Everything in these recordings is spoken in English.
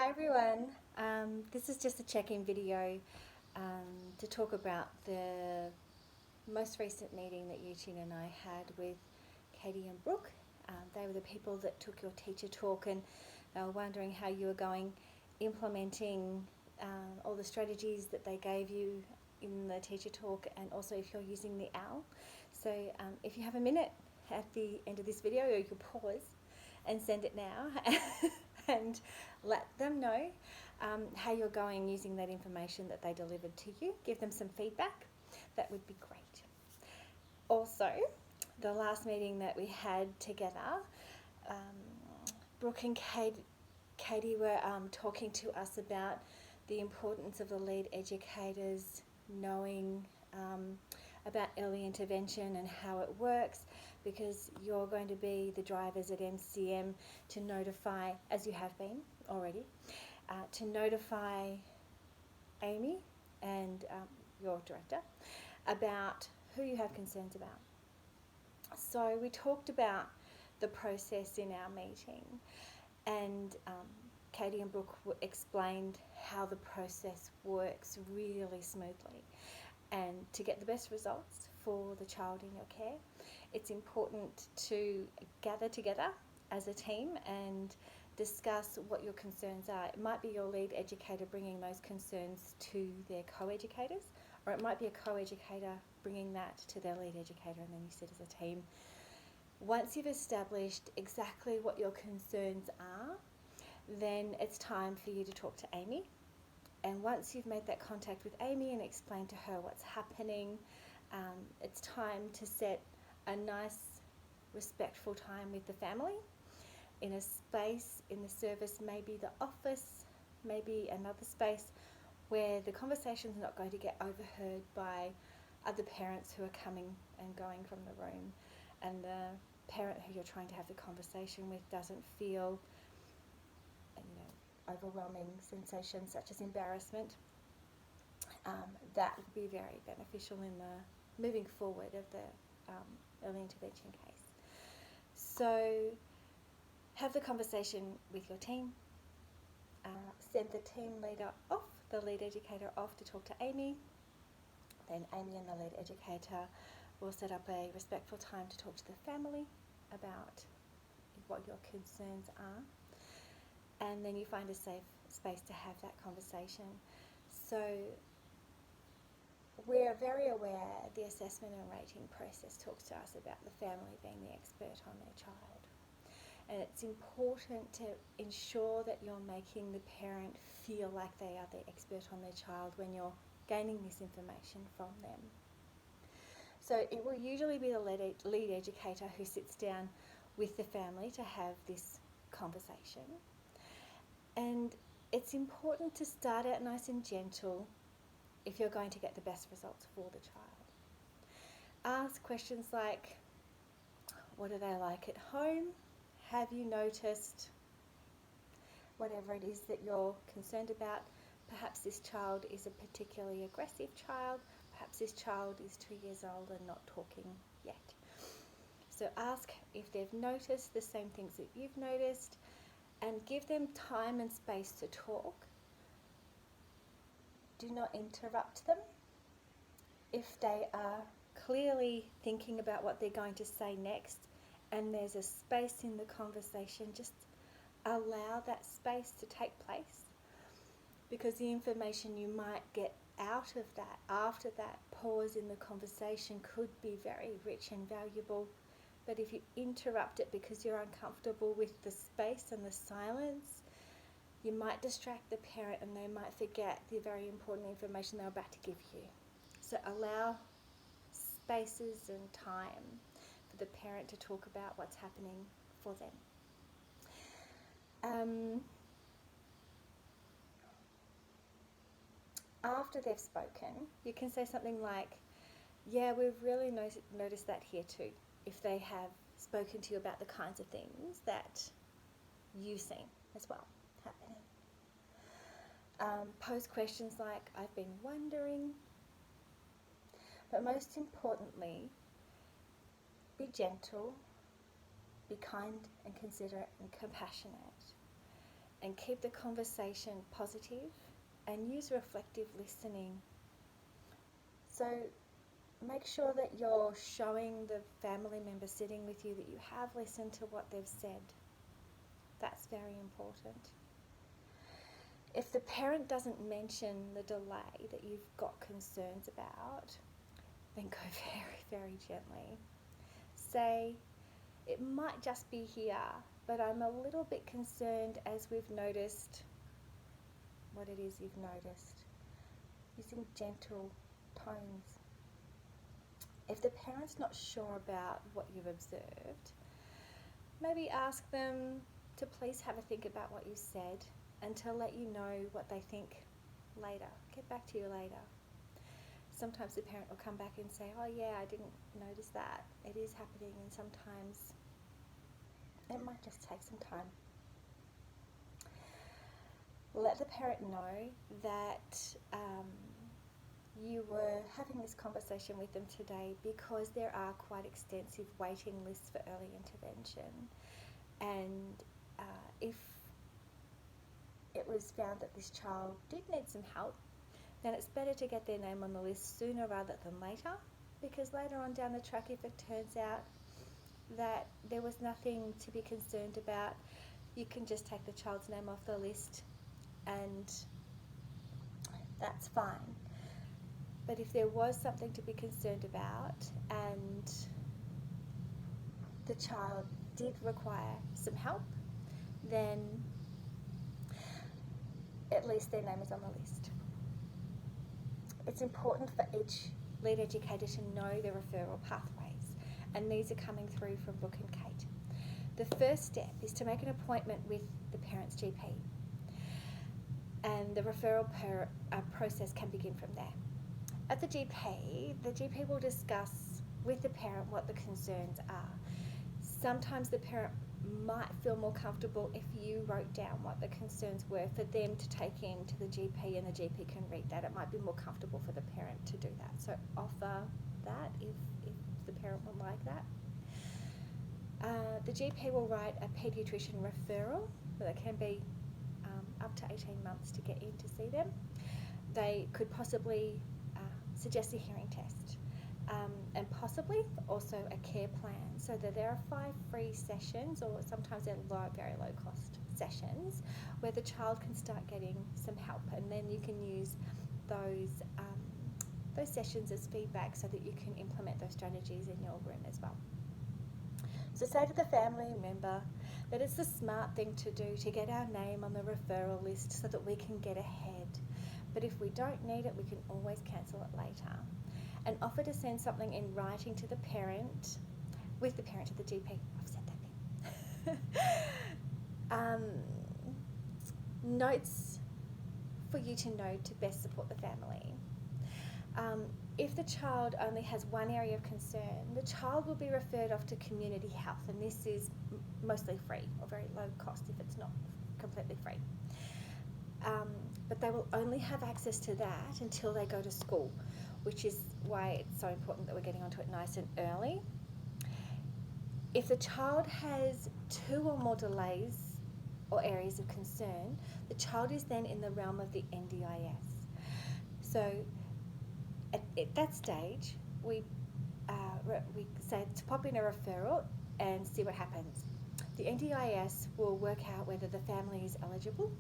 Hi everyone, this is just a check-in video to talk about the most recent meeting that Eugene and I had with Katie and Brooke. They were the people that took your teacher talk, and they were wondering how you were going implementing all the strategies that they gave you in the teacher talk, and also if you're using the OWL. So if you have a minute at the end of this video, or you can pause and send it now and let them know how you're going using that information that they delivered to you. Give them some feedback. That would be great. Also, the last meeting that we had together, Brooke and Katie were talking to us about the importance of the lead educators knowing about early intervention and how it works, because you're going to be the drivers at MCM to notify, as you have been already, to notify Amy and your director about who you have concerns about. So we talked about the process in our meeting, and Katie and Brooke explained how the process works really smoothly. And to get the best results for the child in your care, it's important to gather together as a team and discuss what your concerns are. It might be your lead educator bringing those concerns to their co-educators, or it might be a co-educator bringing that to their lead educator, and then you sit as a team. Once you've established exactly what your concerns are, then it's time for you to talk to Amy. And once you've made that contact with Amy and explained to her what's happening, it's time to set a nice, respectful time with the family in a space in the service, maybe the office, maybe another space where the conversation's not going to get overheard by other parents who are coming and going from the room, and the parent who you're trying to have the conversation with doesn't feel overwhelming sensations such as embarrassment. That would be very beneficial in the moving forward of the early intervention case. So have the conversation with your team. Send the team leader off, the lead educator off to talk to Amy. Then Amy and the lead educator will set up a respectful time to talk to the family about what your concerns are. And then you find a safe space to have that conversation. So we're very aware the assessment and rating process talks to us about the family being the expert on their child. And it's important to ensure that you're making the parent feel like they are the expert on their child when you're gaining this information from them. So it will usually be the lead educator who sits down with the family to have this conversation. And it's important to start out nice and gentle if you're going to get the best results for the child. Ask questions like, what are they like at home? Have you noticed whatever it is that you're concerned about? Perhaps this child is a particularly aggressive child. Perhaps this child is 2 years old and not talking yet. So ask if they've noticed the same things that you've noticed, and give them time and space to talk. Do not interrupt them. If they are clearly thinking about what they're going to say next and there's a space in the conversation, just allow that space to take place, because the information you might get out of that after that pause in the conversation could be very rich and valuable. But if you interrupt it because you're uncomfortable with the space and the silence, you might distract the parent and they might forget the very important information they're about to give you. So allow spaces and time for the parent to talk about what's happening for them. After they've spoken, you can say something like, yeah, we've really noticed that here too, if they have spoken to you about the kinds of things that you've seen as well happening. Pose questions like, I've been wondering. But most importantly, be gentle, be kind and considerate and compassionate, and keep the conversation positive and use reflective listening. So make sure that you're showing the family member sitting with you that you have listened to what they've said. That's very important. If the parent doesn't mention the delay that you've got concerns about, then go very, very gently. Say, it might just be here, but I'm a little bit concerned as we've noticed what it is you've noticed. Using gentle tones. If the parent's not sure about what you've observed, maybe ask them to please have a think about what you said and to let you know what they think later. Get back to you later. Sometimes the parent will come back and say, oh yeah, I didn't notice that. It is happening, and sometimes it might just take some time. Let the parent know that you were having this conversation with them today because there are quite extensive waiting lists for early intervention, and if it was found that this child did need some help, then it's better to get their name on the list sooner rather than later, because later on down the track, if it turns out that there was nothing to be concerned about, you can just take the child's name off the list and that's fine. But if there was something to be concerned about and the child did require some help, then at least their name is on the list. It's important for each lead educator to know the referral pathways, and these are coming through from Brooke and Kate. The first step is to make an appointment with the parent's GP, and the referral process can begin from there. At the GP will discuss with the parent what the concerns are. Sometimes the parent might feel more comfortable if you wrote down what the concerns were for them to take in to the GP, and the GP can read that. It might be more comfortable for the parent to do that. So offer that if the parent would like that. The GP will write a paediatrician referral, but it can be up to 18 months to get in to see them. They could possibly suggest a hearing test, and possibly also a care plan, so that there are 5 free sessions, or sometimes they're very low cost sessions, where the child can start getting some help, and then you can use those sessions as feedback so that you can implement those strategies in your room as well. So say to the family member that it's the smart thing to do to get our name on the referral list so that we can get ahead. But if we don't need it, we can always cancel it later. And offer to send something in writing to the parent, with the parent to the GP. I've said that bit. Notes for you to know to best support the family. If the child only has one area of concern, the child will be referred off to community health, and this is mostly free or very low cost if it's not completely free. But they will only have access to that until they go to school, which is why it's so important that we're getting onto it nice and early. If the child has 2 or more delays or areas of concern, the child is then in the realm of the NDIS. So at that stage, we say to pop in a referral and see what happens. The NDIS will work out whether the family is eligible,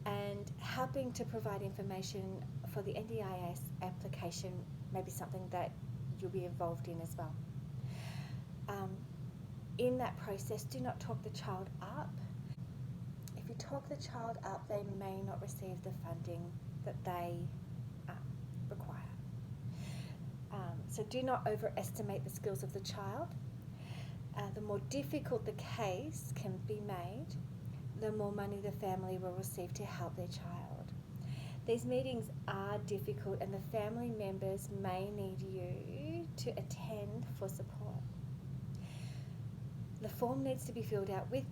and helping to provide information for the NDIS application may be something that you'll be involved in as well. In that process, do not talk the child up. If you talk the child up, they may not receive the funding that they require. So do not overestimate the skills of the child. The more difficult the case can be made, the more money the family will receive to help their child. These meetings are difficult, and the family members may need you to attend for support. The form needs to be filled out with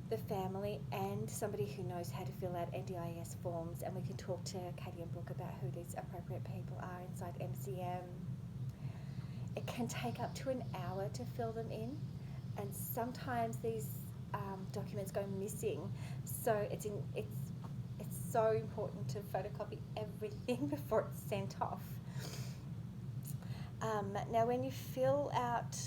the family and somebody who knows how to fill out NDIS forms, and we can talk to Katie and Brooke about who these appropriate people are inside MCM. It can take up to an hour to fill them in, and sometimes these documents go missing. So it's so important to photocopy everything before it's sent off. Now, when you fill out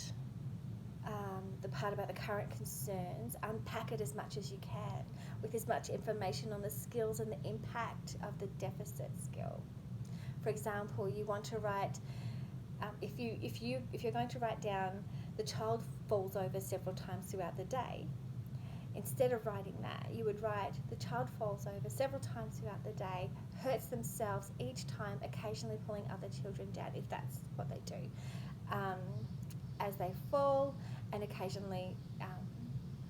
the part about the current concerns, unpack it as much as you can with as much information on the skills and the impact of the deficit skill. For example, you want to write, if you're going to write down the child falls over several times throughout the day, instead of writing that, you would write the child falls over several times throughout the day, hurts themselves each time, occasionally pulling other children down, if that's what they do, as they fall, and occasionally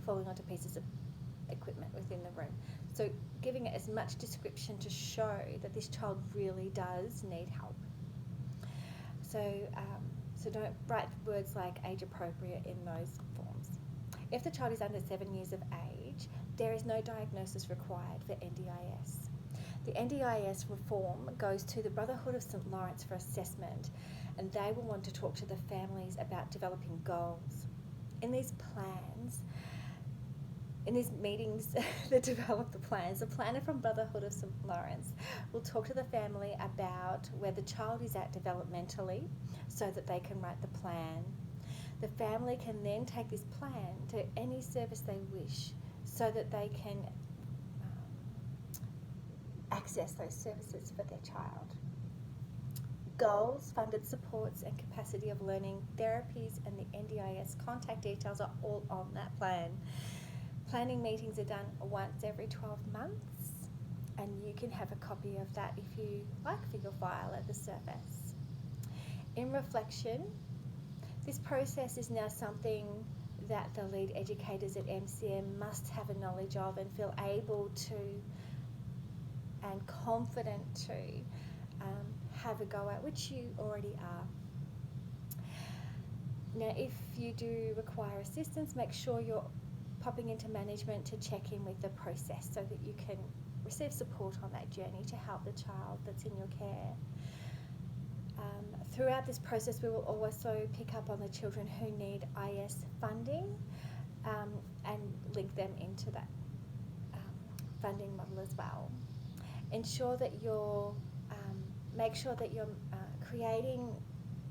falling onto pieces of equipment within the room. So giving it as much description to show that this child really does need help. So don't write words like age appropriate in those forms. If the child is under 7 years of age, there is no diagnosis required for NDIS. The NDIS reform goes to the Brotherhood of St Lawrence for assessment, and they will want to talk to the families about developing goals. In these meetings that develop the plans, the planner from Brotherhood of St Lawrence will talk to the family about where the child is at developmentally so that they can write the plan. The family can then take this plan to any service they wish so that they can access those services for their child. Goals, funded supports and capacity of learning, therapies and the NDIS contact details are all on that plan. Planning meetings are done once every 12 months, and you can have a copy of that if you like for your file at the service. In reflection, this process is now something that the lead educators at MCM must have a knowledge of and feel able to and confident to have a go at, which you already are. Now, if you do require assistance, make sure you're popping into management to check in with the process so that you can receive support on that journey to help the child that's in your care. Throughout this process, we will also pick up on the children who need IS funding and link them into that funding model as well. Ensure that make sure that you're creating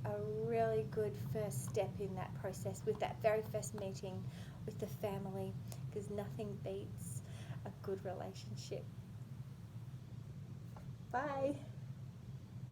a really good first step in that process with that very first meeting with the family, because nothing beats a good relationship. Bye.